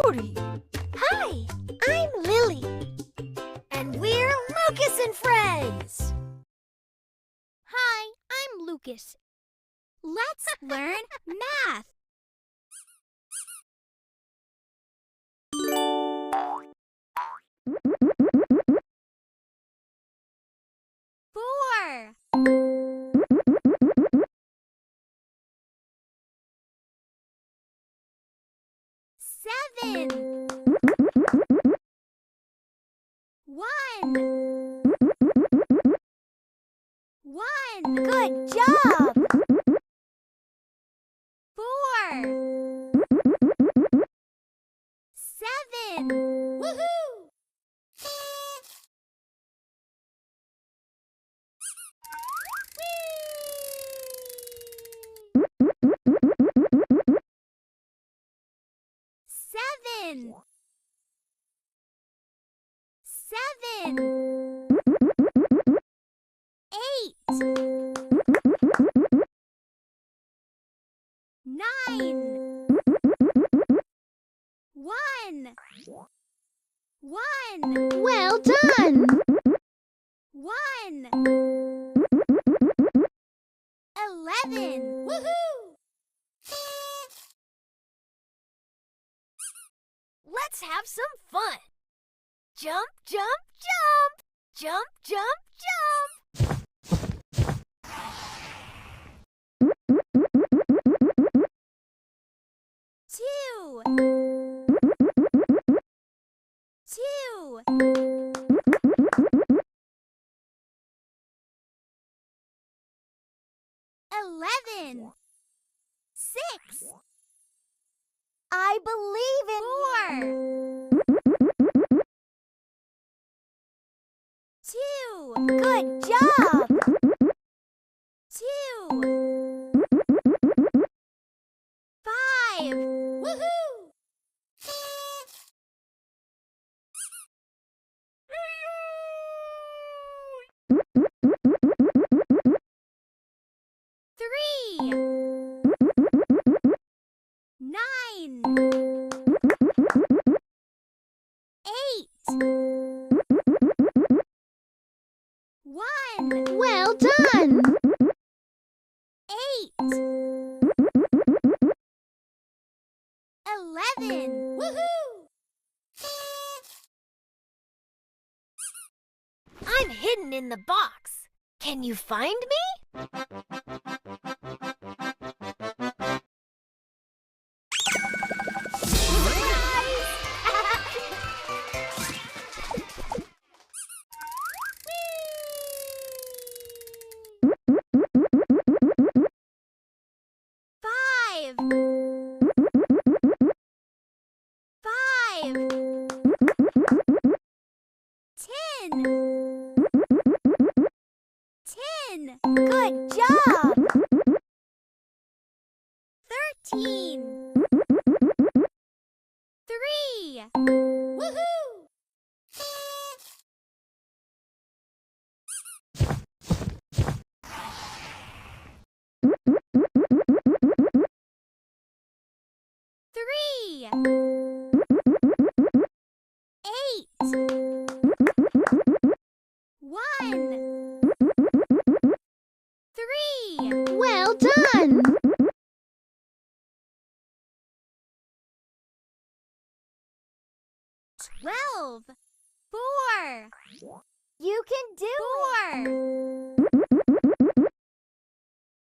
Howdy! Hi, I'm Lily. And we're Lucas and Friends. Hi, I'm Lucas. Let's learn math. Four. Seven. One. Good job. Four. Seven. Woohoo! Seven. Seven. Eight. Nine. One. Well done. 11. Woohoo! Let's have some fun. Jump, jump, jump. Jump, jump, jump. Two. 11. 6. I believe in you. 2. Good job. 2. 5. Woohoo! 3. 9. 8. 1. Well done. 8. 11. Woohoo! I'm hidden in the box. Can you find me? Five. 10. 10. Good job. 13. 3. Woohoo! Three. 8. 1. 3. Well done. 12. 4. You can do it. 4.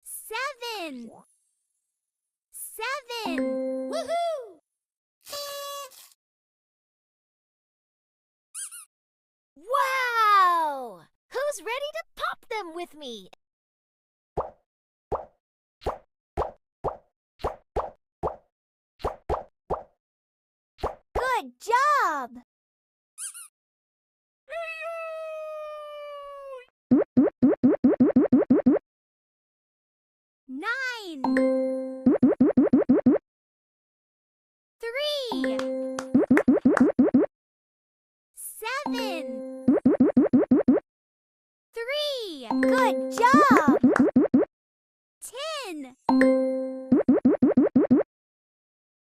7. 7. Woohoo! Wow! Who's ready to pop them with me? Good job! Nine. 3. 7. 3. Good job! 10.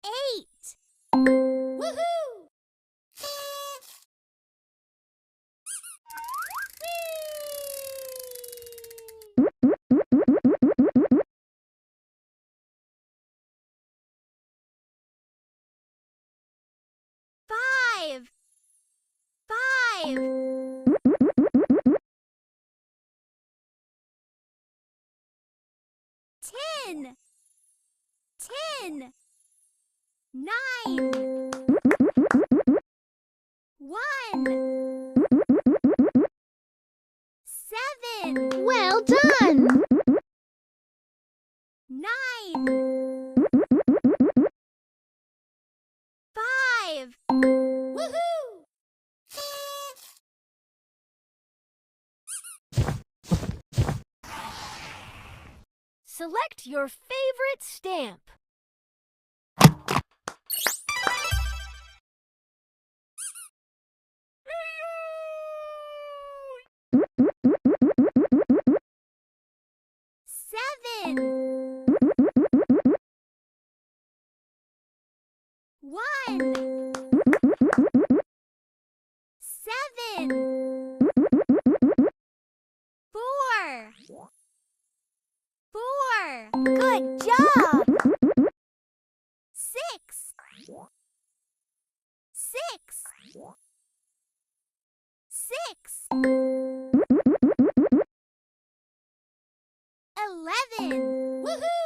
8. Woohoo! 5. 5. 10. 10. 9. 1. 7. Well done! 9. 5. Woohoo! Select your favorite stamp. Seven. 1. 7. 4. 4. Good job! 6. 6. 6. 11. Woohoo!